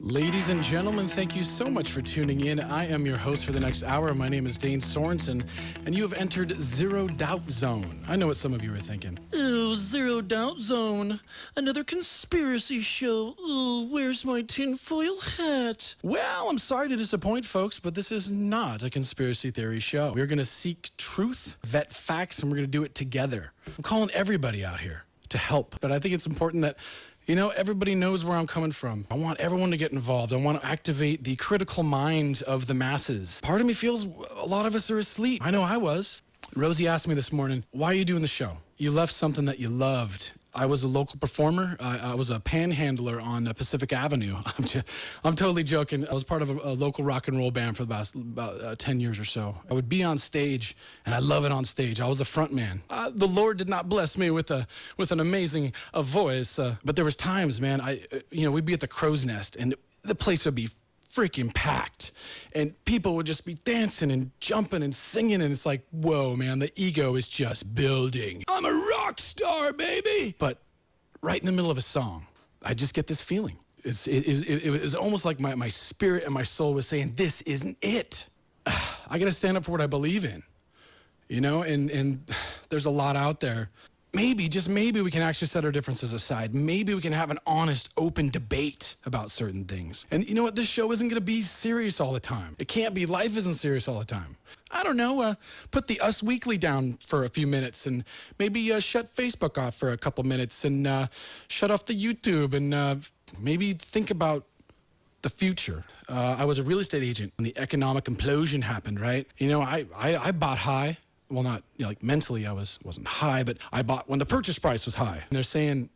Ladies and gentlemen, thank you so much for tuning in. I am your host for the next hour. My name is Dane Sorenson, and you have entered Zero Doubt Zone. I know what some of you are thinking. Oh, Zero Doubt Zone. Another conspiracy show. Oh, where's my tinfoil hat? Well, I'm sorry to disappoint folks, but this is not a conspiracy theory show. We're going to seek truth, vet facts, and we're going to do it together. I'm calling everybody out here to help, but I think it's important that everybody knows where I'm coming from. I want everyone to get involved. I want to activate the critical mind of the masses. Part of me feels a lot of us are asleep. I know I was. Rosie asked me this morning, why are you doing the show? You left something that you loved. I was a local performer. I was a panhandler on Pacific Avenue. I'm totally joking. I was part of a local rock and roll band for about 10 years or so. I would be on stage, and I love it on stage. I was a front man. The Lord did not bless me with an amazing voice, but there was times, man. We'd be at the Crow's Nest, and the place would be freaking packed, and people would just be dancing and jumping and singing, and it's like, whoa, man, the ego is just building. I'm a rock star, baby! But right in the middle of a song, I just get this feeling. It was almost like my spirit and my soul was saying, this isn't it. I gotta stand up for what I believe in, and there's a lot out there. Maybe, just maybe, we can actually set our differences aside. Maybe we can have an honest, open debate about certain things. And you know what? This show isn't going to be serious all the time. It can't be. Life isn't serious all the time. I don't know. Put the Us Weekly down for a few minutes and maybe shut Facebook off for a couple minutes and shut off the YouTube and maybe think about the future. I was a real estate agent when the economic implosion happened, right? I bought high. Well, not mentally, I wasn't high, but I bought when the purchase price was high. And they're saying,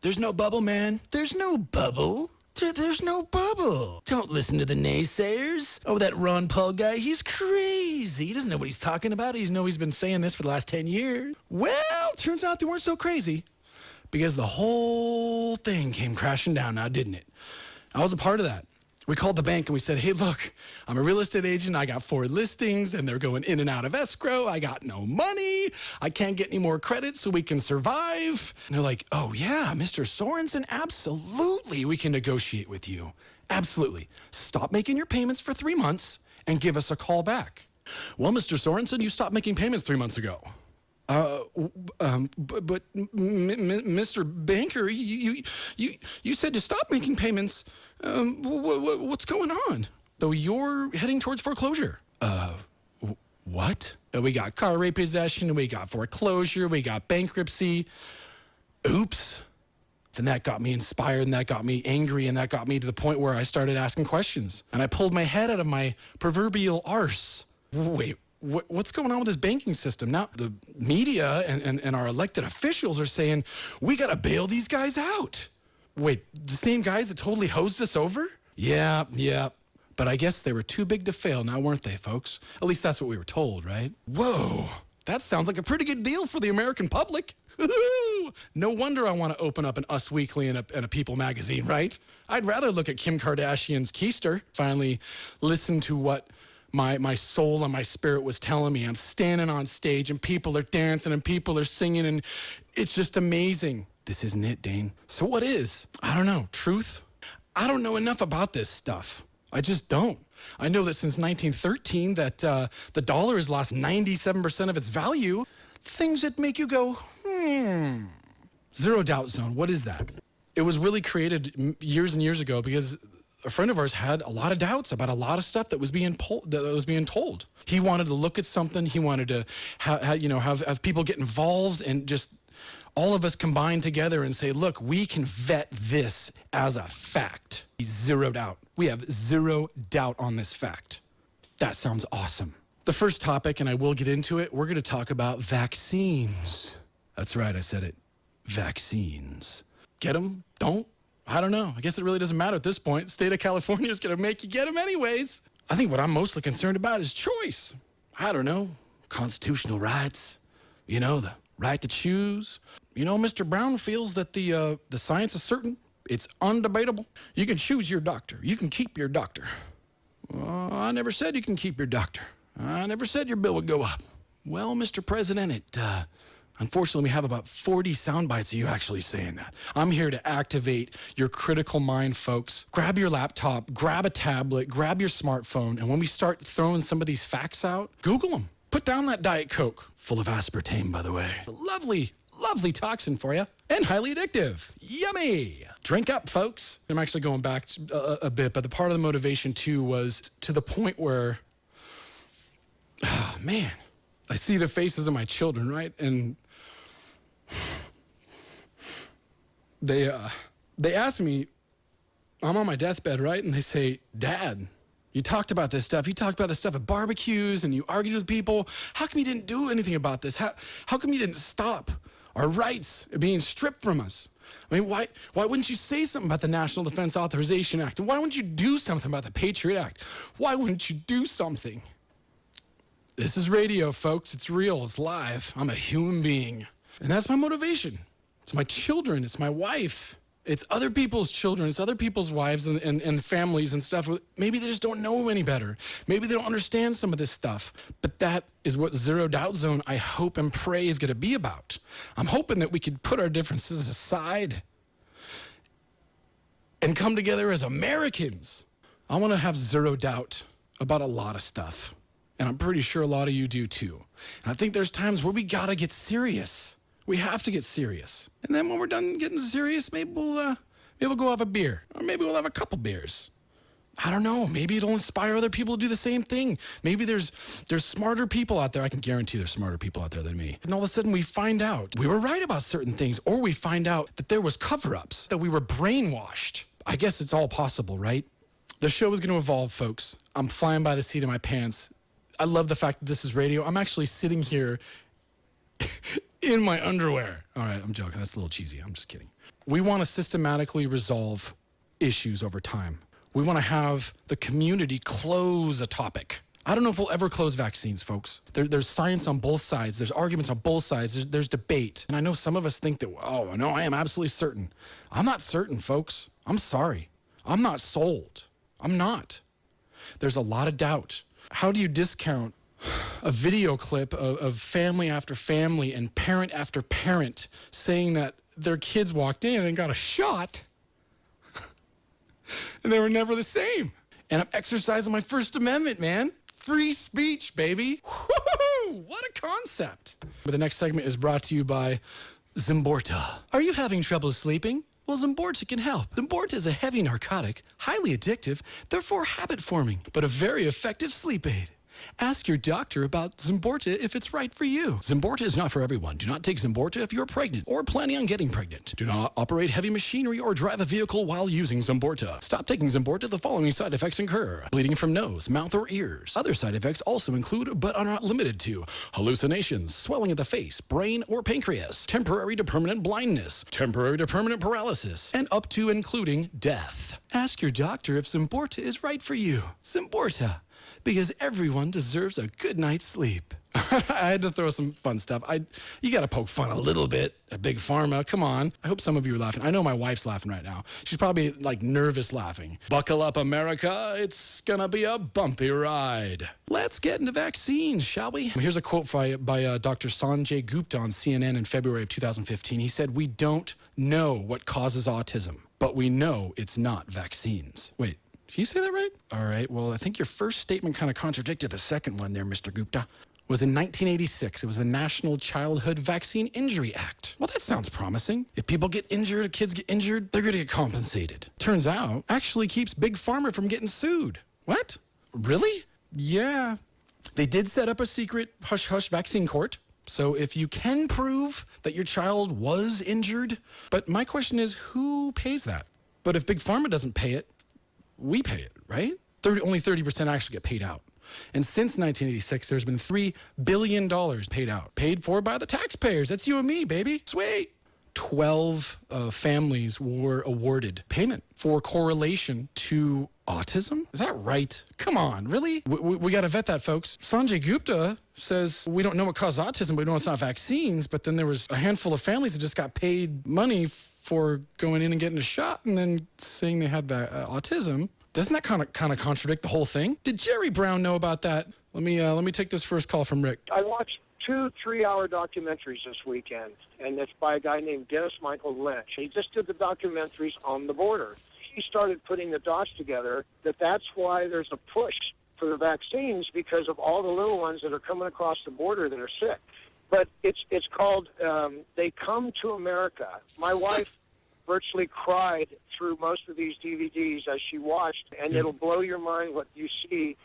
there's no bubble, man. There's no bubble. There's no bubble. Don't listen to the naysayers. Oh, that Ron Paul guy, he's crazy. He doesn't know what he's talking about. He's been saying this for the last 10 years. Well, turns out they weren't so crazy because the whole thing came crashing down now, didn't it? I was a part of that. We called the bank and we said, hey, look, I'm a real estate agent. I got 4 listings and they're going in and out of escrow. I got no money. I can't get any more credit so we can survive. And they're like, oh, yeah, Mr. Sorenson, absolutely. We can negotiate with you. Absolutely. Stop making your payments for 3 months and give us a call back. Well, Mr. Sorenson, you stopped making payments 3 months ago. But Mr. Banker, you said to stop making payments. What's going on? So you're heading towards foreclosure. What? We got car repossession, we got foreclosure, we got bankruptcy. Oops. Then that got me inspired, and that got me angry, and that got me to the point where I started asking questions. And I pulled my head out of my proverbial arse. Wait. What's going on with this banking system? Now, the media and our elected officials are saying, we got to bail these guys out. Wait, the same guys that totally hosed us over? Yeah. But I guess they were too big to fail now, weren't they, folks? At least that's what we were told, right? Whoa, that sounds like a pretty good deal for the American public. No wonder I want to open up an Us Weekly and a People magazine, right? I'd rather look at Kim Kardashian's keister, finally listen to what my soul and my spirit was telling me. I'm standing on stage and people are dancing and people are singing and it's just amazing. This isn't it, Dane. So what is? I don't know. Truth? I don't know enough about this stuff. I just don't. I know that since 1913 that the dollar has lost 97% of its value. Things that make you go, Zero Doubt Zone, what is that? It was really created years and years ago because a friend of ours had a lot of doubts about a lot of stuff that was being told. He wanted to look at something. He wanted to have people get involved and just all of us combine together and say, look, we can vet this as a fact. He's zeroed out. We have zero doubt on this fact. That sounds awesome. The first topic, and I will get into it, we're going to talk about vaccines. That's right, I said it. Vaccines. Get them? Don't? I don't know. I guess it really doesn't matter at this point. The state of California is going to make you get them anyways. I think what I'm mostly concerned about is choice. I don't know. Constitutional rights. The right to choose. Mr. Brown feels that the science is certain. It's undebatable. You can choose your doctor. You can keep your doctor. I never said you can keep your doctor. I never said your bill would go up. Well, Mr. President, Unfortunately, we have about 40 sound bites of you actually saying that. I'm here to activate your critical mind, folks. Grab your laptop, grab a tablet, grab your smartphone, and when we start throwing some of these facts out, Google them. Put down that Diet Coke, full of aspartame, by the way. Lovely, lovely toxin for you, and highly addictive. Yummy! Drink up, folks. I'm actually going back a bit, but the part of the motivation, too, was to the point where, oh, man, I see the faces of my children, right? And they ask me, I'm on my deathbed, right? And they say, Dad, you talked about this stuff. You talked about this stuff at barbecues and you argued with people. How come you didn't do anything about this? How come you didn't stop our rights being stripped from us? I mean, why wouldn't you say something about the National Defense Authorization Act? And why wouldn't you do something about the Patriot Act? Why wouldn't you do something? This is radio, folks. It's real. It's live. I'm a human being. And that's my motivation. It's my children. It's my wife. It's other people's children. It's other people's wives and families and stuff. Maybe they just don't know any better. Maybe they don't understand some of this stuff. But that is what Zero Doubt Zone, I hope and pray, is going to be about. I'm hoping that we could put our differences aside and come together as Americans. I want to have zero doubt about a lot of stuff. And I'm pretty sure a lot of you do too. And I think there's times where we got to get serious. We have to get serious. And then when we're done getting serious, maybe we'll go have a beer. Or maybe we'll have a couple beers. I don't know. Maybe it'll inspire other people to do the same thing. Maybe there's smarter people out there. I can guarantee there's smarter people out there than me. And all of a sudden we find out we were right about certain things, or we find out that there was cover-ups, that we were brainwashed. I guess it's all possible, right? The show is going to evolve, folks. I'm flying by the seat of my pants. I love the fact that this is radio. I'm actually sitting here in my underwear. All right, I'm joking. That's a little cheesy. I'm just kidding. We want to systematically resolve issues over time. We want to have the community close a topic. I don't know if we'll ever close vaccines, folks. There's science on both sides. There's arguments on both sides. There's debate. And I know some of us think that, oh, no, I am absolutely certain. I'm not certain, folks. I'm sorry. I'm not sold. I'm not. There's a lot of doubt. How do you discount a video clip of family after family and parent after parent saying that their kids walked in and got a shot and they were never the same? And I'm exercising my First Amendment, man. Free speech, baby. Woo-hoo! What a concept. But the next segment is brought to you by Zimborta. Are you having trouble sleeping? Well, Zimborta can help. Zimborta is a heavy narcotic, highly addictive, therefore habit-forming, but a very effective sleep aid. Ask your doctor about Zimborta if it's right for you. Zimborta is not for everyone. Do not take Zimborta if you're pregnant or planning on getting pregnant. Do not operate heavy machinery or drive a vehicle while using Zimborta. Stop taking Zimborta. The following side effects occur: bleeding from nose, mouth, or ears. Other side effects also include, but are not limited to, hallucinations, swelling of the face, brain, or pancreas, temporary to permanent blindness, temporary to permanent paralysis, and up to including death. Ask your doctor if Zimborta is right for you. Zimborta. Because everyone deserves a good night's sleep. I had to throw some fun stuff. You got to poke fun a little bit at Big Pharma. Come on. I hope some of you are laughing. I know my wife's laughing right now. She's probably like nervous laughing. Buckle up, America. It's going to be a bumpy ride. Let's get into vaccines, shall we? Here's a quote by Dr. Sanjay Gupta on CNN in February of 2015. He said, "We don't know what causes autism, but we know it's not vaccines." Wait. Can you say that right? All right. Well, I think your first statement kind of contradicted the second one there, Mr. Gupta. Was in 1986. It was the National Childhood Vaccine Injury Act. Well, that sounds promising. If people get injured, kids get injured, they're going to get compensated. Turns out, actually keeps Big Pharma from getting sued. What? Really? Yeah. They did set up a secret hush-hush vaccine court. So if you can prove that your child was injured, but my question is, who pays that? But if Big Pharma doesn't pay it, we pay it, right? Only 30% actually get paid out. And since 1986, there's been $3 billion paid out. Paid for by the taxpayers. That's you and me, baby. Sweet. 12 families were awarded payment for correlation to autism. Is that right? Come on, really? We got to vet that, folks. Sanjay Gupta says we don't know what caused autism, but we know it's not vaccines. But then there was a handful of families that just got paid money for going in and getting a shot and then saying they had autism. Doesn't that kind of contradict the whole thing? Did Jerry Brown know about that? Let me take this first call from Rick. I watched 2 3-hour documentaries this weekend, and it's by a guy named Dennis Michael Lynch. He just did the documentaries on the border. He started putting the dots together that's why there's a push for the vaccines, because of all the little ones that are coming across the border that are sick. But it's called They Come to America. My wife virtually cried through most of these DVDs as she watched, and it'll blow your mind what you see.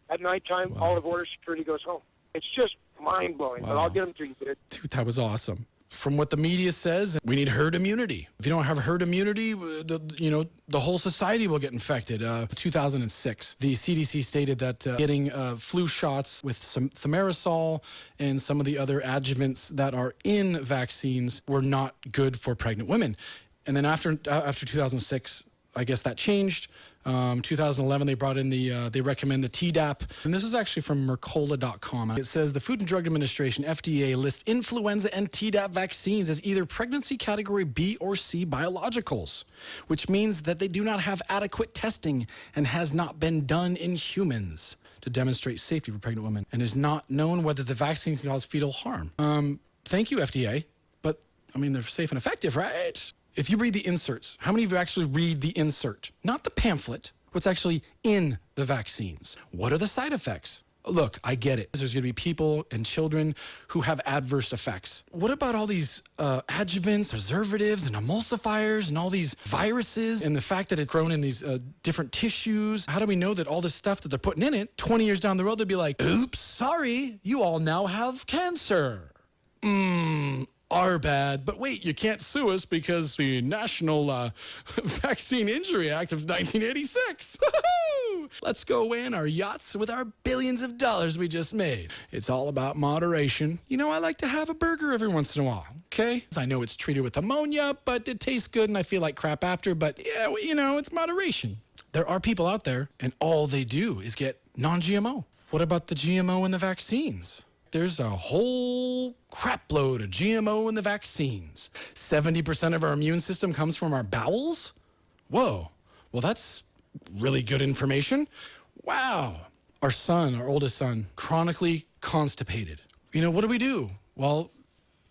At nighttime, all the border security goes home. It's just mind-blowing, but I'll get them to you, dude. Dude, that was awesome. From what the media says, we need herd immunity. If you don't have herd immunity, the whole society will get infected. 2006, the CDC stated that getting flu shots with some thimerosal and some of the other adjuvants that are in vaccines were not good for pregnant women. And then after 2006, I guess that changed. 2011, they brought in they recommend the Tdap. And this is actually from Mercola.com. It says the Food and Drug Administration, FDA, lists influenza and Tdap vaccines as either pregnancy category B or C biologicals, which means that they do not have adequate testing and has not been done in humans to demonstrate safety for pregnant women, and is not known whether the vaccine can cause fetal harm. Thank you, FDA. But, I mean, they're safe and effective, right? If you read the inserts, how many of you actually read the insert? Not the pamphlet, what's actually in the vaccines. What are the side effects? Look, I get it. There's going to be people and children who have adverse effects. What about all these adjuvants, preservatives, and emulsifiers, and all these viruses, and the fact that it's grown in these different tissues? How do we know that all this stuff that they're putting in it, 20 years down the road, they'll be like, oops, sorry, you all now have cancer. Are bad, but wait, you can't sue us because the National Vaccine Injury Act of 1986. Woo-hoo! Let's go away in our yachts with our billions of dollars we just made. It's all about moderation. You know, I like to have a burger every once in a while, okay? I know it's treated with ammonia, but it tastes good and I feel like crap after, but yeah, you know, it's moderation. There are people out there and all they do is get non-GMO. What about the GMO in the vaccines? There's a whole crap load of GMO in the vaccines. 70% of our immune system comes from our bowels? Whoa. Well, that's really good information. Wow. Our oldest son, chronically constipated. You know, what do? Well,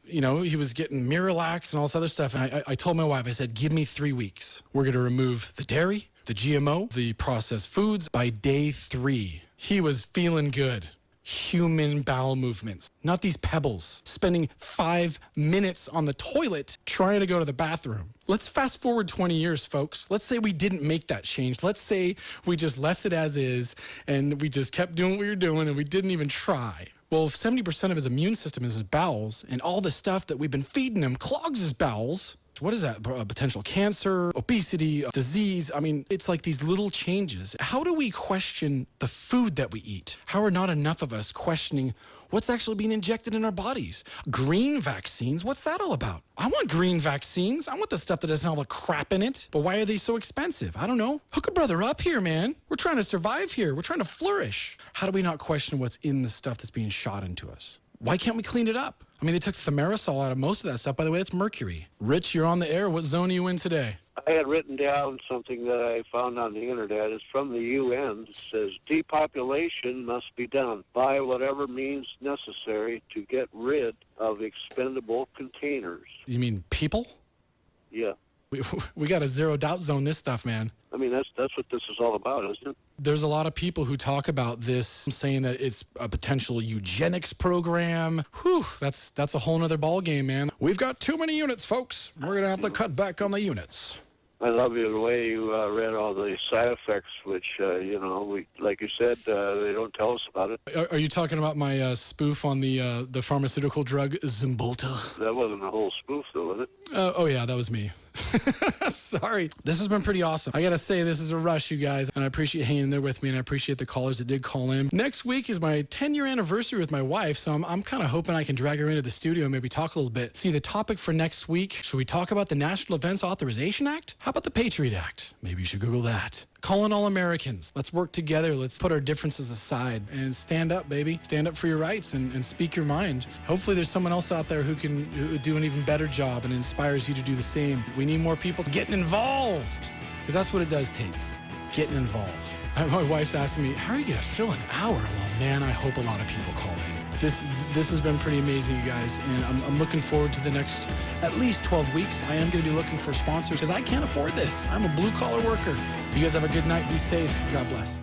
you know, he was getting Miralax and all this other stuff. And I told my wife, I said, give me 3 weeks. We're going to remove the dairy, the GMO, the processed foods by day 3. He was feeling good. Human bowel movements, not these pebbles, spending 5 minutes on the toilet trying to go to the bathroom. Let's fast forward 20 years, folks. Let's say we didn't make that change. Let's say we just left it as is and we just kept doing what we were doing and we didn't even try. Well, if 70% of his immune system is his bowels and all the stuff that we've been feeding him clogs his bowels, what is that? Potential cancer, obesity, disease. I mean, it's like these little changes. How do we question the food that we eat? How are not enough of us questioning what's actually being injected in our bodies? Green vaccines, what's that all about? I want green vaccines. I want the stuff that doesn't have all the crap in it. But why are they so expensive? I don't know. Hook a brother up here, man. We're trying to survive here. We're trying to flourish. How do we not question what's in the stuff that's being shot into us? Why can't we clean it up? I mean, they took thimerosal out of most of that stuff. By the way, that's mercury. Rich, you're on the air. What zone are you in today? I had written down something that I found on the internet. It's from the UN. It says, depopulation must be done by whatever means necessary to get rid of expendable containers. You mean people? Yeah. We got to zero doubt zone this stuff, man. I mean, that's what this is all about, isn't it? There's a lot of people who talk about this, saying that it's a potential eugenics program. Whew, that's a whole nother ballgame, man. We've got too many units, folks. We're going to have to cut back on the units. I love the way you read all the side effects, which, like you said, they don't tell us about it. Are you talking about my spoof on the pharmaceutical drug Zymbalta? That wasn't a whole spoof, though, was it? Oh, yeah, that was me. Sorry. This has been pretty awesome. I got to say, this is a rush, you guys, and I appreciate hanging there with me, and I appreciate the callers that did call in. Next week is my 10-year anniversary with my wife, so I'm kind of hoping I can drag her into the studio and maybe talk a little bit. See, the topic for next week, should we talk about the National Defense Authorization Act? How about the Patriot Act? Maybe you should Google that. Calling all Americans. Let's work together. Let's put our differences aside and stand up, baby. Stand up for your rights and speak your mind. Hopefully there's someone else out there who can do an even better job and inspires you to do the same. We need more people getting involved, because that's what it does take. Getting involved. My wife's asking me, how are you going to fill an hour? Well, man, I hope a lot of people call in. This has been pretty amazing, you guys, and I'm looking forward to the next at least 12 weeks. I am going to be looking for sponsors because I can't afford this. I'm a blue-collar worker. You guys have a good night. Be safe. God bless.